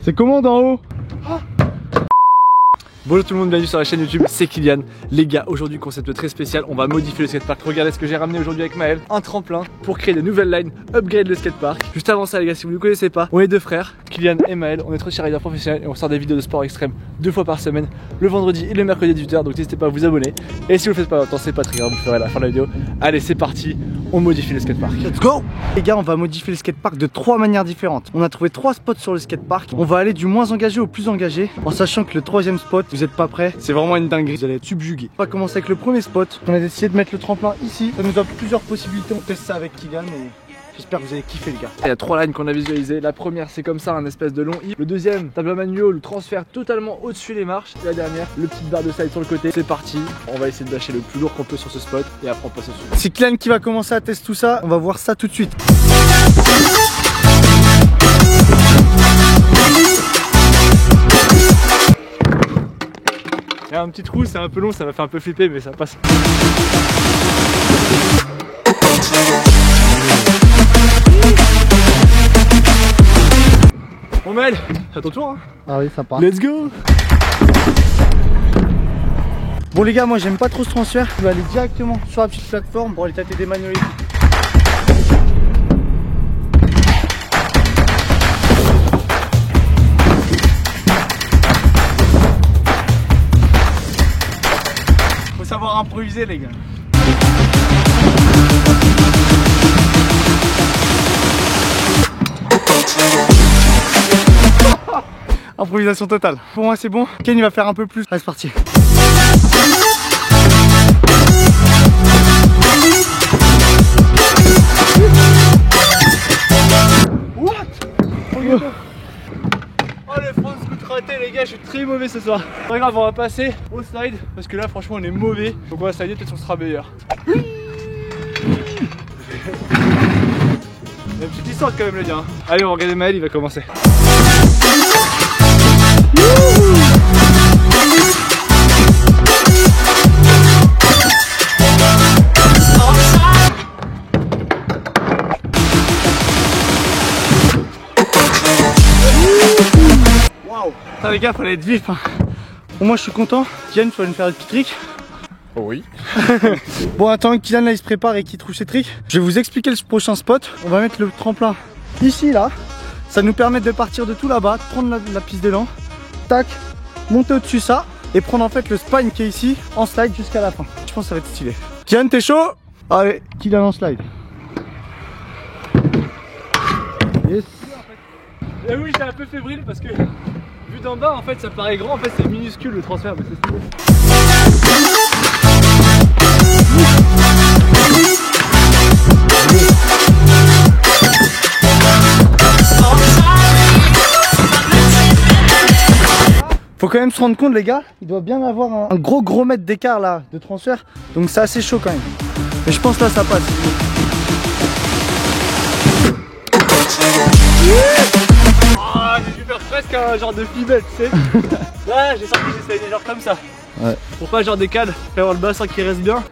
C'est comment d'en haut? Bonjour tout le monde, bienvenue sur la chaîne YouTube, c'est Kylian. Les gars, aujourd'hui concept très spécial, on va modifier le skatepark. Regardez ce que j'ai ramené aujourd'hui avec Maël, un tremplin pour créer de nouvelles lines, upgrade le skatepark. Juste avant ça les gars, si vous ne connaissez pas, on est deux frères, Kylian et Maël, on est trop riders professionnels et on sort des vidéos de sport extrême 2 fois par semaine, le vendredi et le mercredi à 18h, donc n'hésitez pas à vous abonner. Et si vous le faites pas maintenant, c'est pas très grave, vous le ferez à la fin de la vidéo. Allez, c'est parti, on modifie le skatepark. Let's go! Les gars, on va modifier le skatepark de 3 manières différentes. On a trouvé 3 spots sur le skatepark, on va aller du moins engagé au plus engagé, en sachant que le 3e spot, vous êtes pas prêts, c'est vraiment une dinguerie, vous allez être subjugués. On va commencer avec le premier spot. On a décidé de mettre le tremplin ici. Ça nous offre plusieurs possibilités. On teste ça avec Kylian et j'espère que vous allez kiffer les gars. Il y a 3 lines qu'on a visualisées. La première c'est comme ça, un espèce de long I. Le deuxième, table manuel, le transfert totalement au-dessus les marches. Et la dernière, le petit barre de slide sur le côté. C'est parti. On va essayer de lâcher le plus lourd qu'on peut sur ce spot et après on passe au suivant. C'est Kylian qui va commencer à tester tout ça. On va voir ça tout de suite. Il y a un petit trou, c'est un peu long, ça m'a fait un peu flipper, mais ça passe. Bon Mel, c'est à ton tour hein. Ah oui, ça part. Let's go. Bon les gars, moi j'aime pas trop ce transfert. Je vais aller directement sur la petite plateforme pour aller tâter des manuels. Savoir improviser les gars. Improvisation totale. Pour moi c'est bon. Ken il va faire un peu plus. Allez c'est parti. What? Oh le front scoot raté les gars, je suis très mauvais ce soir. Pas grave, on va passer au slide parce que là franchement on est mauvais. Donc on va slider, peut-être on sera meilleur. Il y a une petite distance quand même les gars. Allez on va regarder Maël, il va commencer. Putain les gars, fallait être vif hein. Bon moi je suis content. Kylian, tu vas nous faire le petit trick. Oh oui. Bon attends, Kylian là il se prépare et qu'il trouve ses tricks. Je vais vous expliquer le prochain spot. On va mettre le tremplin ici là. Ça nous permet de partir de tout là-bas, de prendre la piste d'élan. Tac, monter au-dessus ça. Et prendre en fait le spine qui est ici en slide jusqu'à la fin. Je pense que ça va être stylé. Kylian, t'es chaud? Allez, Kylian en slide. Yes. Et oui, j'étais un peu fébrile parce que vu d'en bas en fait ça paraît grand, en fait c'est minuscule le transfert, mais c'est stylé. Faut quand même se rendre compte les gars, il doit bien avoir un gros mètre d'écart là de transfert. Donc c'est assez chaud quand même. Mais je pense là ça passe. Ah, j'ai dû faire presque un genre de fibelle, tu sais. Là, j'ai sorti des slides genre comme ça. Ouais. Pour pas genre des cadres, faire avoir le bassin qui reste bien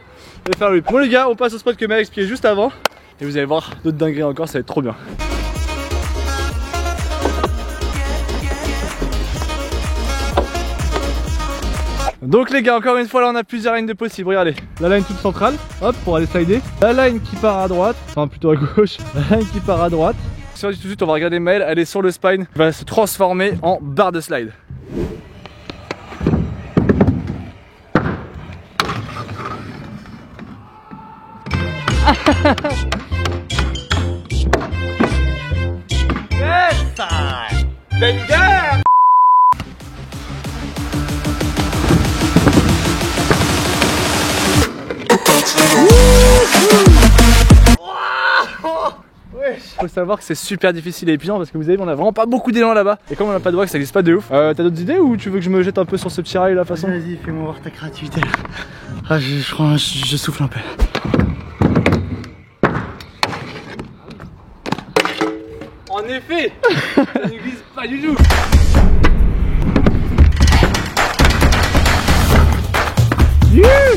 et faire le. Bon les gars, on passe au spot que Maël a expliqué juste avant. Et vous allez voir d'autres dingueries encore, ça va être trop bien. Donc les gars, encore une fois là on a plusieurs lignes de possibles. Regardez, la line toute centrale, hop, pour aller slider. La line qui part à droite, enfin plutôt à gauche. La line qui part à droite. Si on dit tout de suite, on va regarder Maël, elle est sur le spine, va se transformer en barre de slide. Yes, banger! Faut savoir que c'est super difficile et épuisant parce que vous avez, on a vraiment pas beaucoup d'élan là-bas. Et comme on a pas de voix, ça glisse pas de ouf. T'as d'autres idées ou tu veux que je me jette un peu sur ce petit rail là façon? Vas-y, fais-moi voir ta créativité là. Ah, je crois, je souffle un peu. En effet, ça ne glisse pas du tout. Yeah.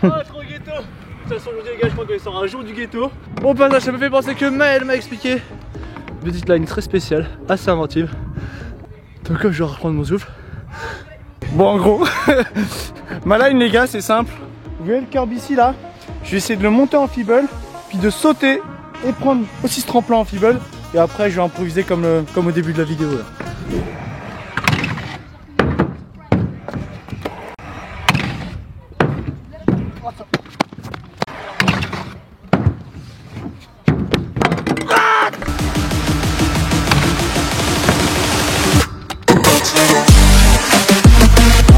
Oh, trop ghetto. De toute façon aujourd'hui les gars, je crois qu'il sera un jour du ghetto. Bon passage, ça me fait penser que Maël m'a expliqué une petite line très spéciale, assez inventive. Donc comme je vais reprendre mon souffle. Bon, en gros, ma line les gars, c'est simple. Vous voyez le curb ici là? Je vais essayer de le monter en feeble, puis de sauter et prendre aussi ce tremplin en feeble. Et après je vais improviser comme au début de la vidéo là.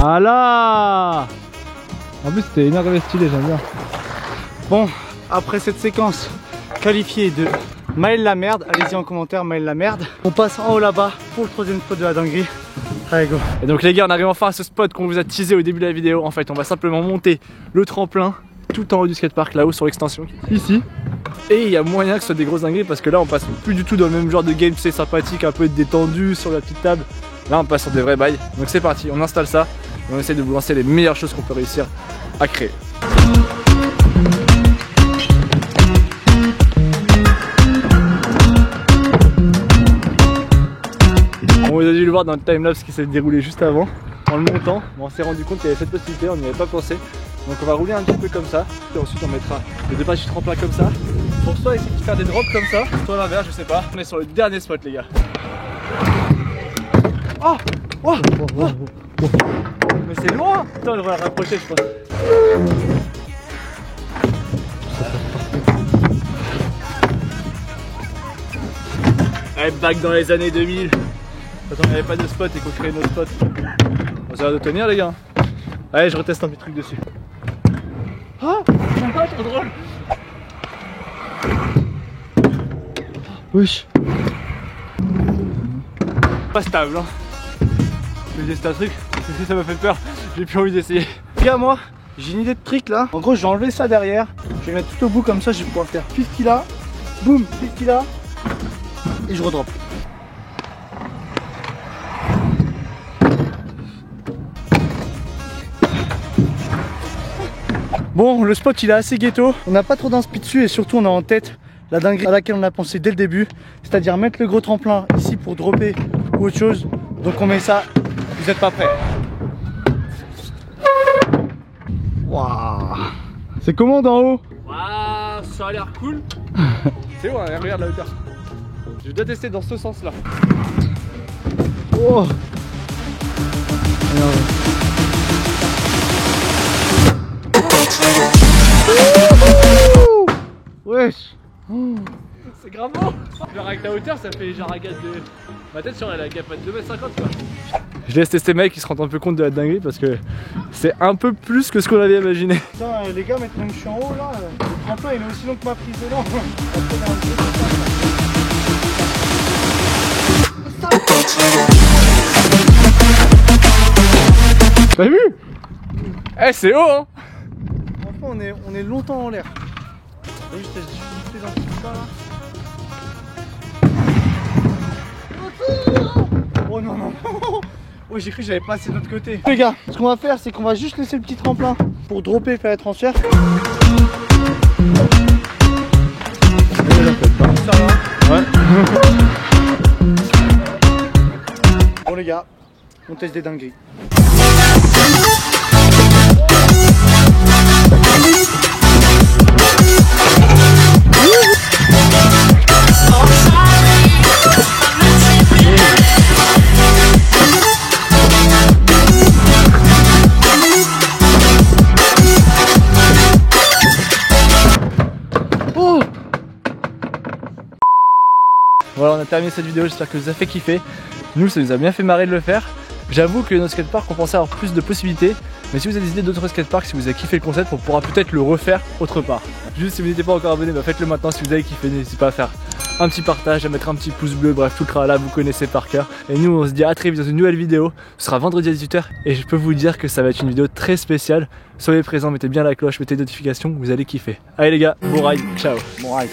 Voilà. En plus c'était énorme stylé, j'aime bien. Bon, après cette séquence qualifiée de Maël la merde, allez-y en commentaire Maël la merde. On passe en haut là-bas pour le troisième spot de la dinguerie. Allez go. Et donc les gars, on arrive enfin à ce spot qu'on vous a teasé au début de la vidéo. En fait on va simplement monter le tremplin tout en haut du skatepark, là-haut sur l'extension, ici. Et il y a moyen que ce soit des grosses dingueries parce que là on passe plus du tout dans le même genre de game, c'est sympathique, un peu détendu sur la petite table. Là on passe sur des vrais bails. Donc c'est parti, on installe ça et on essaie de vous lancer les meilleures choses qu'on peut réussir à créer. On vous a dû le voir dans le timelapse qui s'est déroulé juste avant. En le montant, on s'est rendu compte qu'il y avait cette possibilité, on n'y avait pas pensé. Donc on va rouler un petit peu comme ça. Et ensuite on mettra les deux pages du tremplin comme ça. Pour soit essayer de faire des drops comme ça, soit l'inverse, je sais pas. On est sur le dernier spot les gars. Oh, oh, oh, oh, oh. Mais c'est loin. Attends, on va la rapprocher je pense. Allez, back dans les années 2000. Attends, il n'y avait pas de spot et qu'on crée nos spots. On s'arrête de tenir les gars. Allez, je reteste un petit truc dessus. Oh, trop drôle. Wesh. Pas stable hein. Je vais tester un truc, parce que si ça m'a fait peur, j'ai plus envie d'essayer. Les gars, moi, j'ai une idée de trick là. En gros, je vais enlever ça derrière. Je vais mettre tout au bout comme ça, je vais pouvoir faire 50 là. Boum, 50 là. Et je redrop. Bon, le spot il est assez ghetto. On n'a pas trop d'inspi dessus et surtout on a en tête la dinguerie à laquelle on a pensé dès le début. C'est-à-dire mettre le gros tremplin ici pour dropper ou autre chose. Donc on met ça. Vous n'êtes pas prêts? Waouh. C'est comment d'en haut? Waouh, ça a l'air cool. C'est haut, hein, regarde la hauteur. Je dois tester dans ce sens là. Oh. Wesh. C'est grave beau. Genre avec la hauteur ça fait genre un gap de... Ma tête sur elle a un gap de 2,50 m quoi. Je laisse tester mec qui se rend un peu compte de la dinguerie parce que c'est un peu plus que ce qu'on avait imaginé. Putain les gars, maintenant que je suis en haut là, le tremplin il est aussi long que ma prise d'élan. T'as vu? Eh c'est haut hein. Franchement on est longtemps en l'air. T'as vu, je t'ai dans ce truc là. Oh non non. Oh j'ai cru que j'avais passé de l'autre côté. Les gars, ce qu'on va faire c'est qu'on va juste laisser le petit tremplin pour dropper et faire les transferts. Ça va? Ouais. Bon les gars, on teste des dingueries. Voilà, on a terminé cette vidéo, j'espère que vous avez fait kiffer. Nous, ça nous a bien fait marrer de le faire. J'avoue que notre skatepark, on pensait avoir plus de possibilités. Mais si vous avez des idées d'autres skateparks, si vous avez kiffé le concept, on pourra peut-être le refaire autre part. Juste si vous n'êtes pas encore abonné, bah faites-le maintenant. Si vous avez kiffé, n'hésitez pas à faire un petit partage, à mettre un petit pouce bleu, bref tout le tralala, vous connaissez par cœur. Et nous on se dit à très vite dans une nouvelle vidéo. Ce sera vendredi à 18 h et je peux vous dire que ça va être une vidéo très spéciale. Soyez présents, mettez bien la cloche, mettez les notifications, vous allez kiffer. Allez les gars, bon ride, ciao. Bon ride.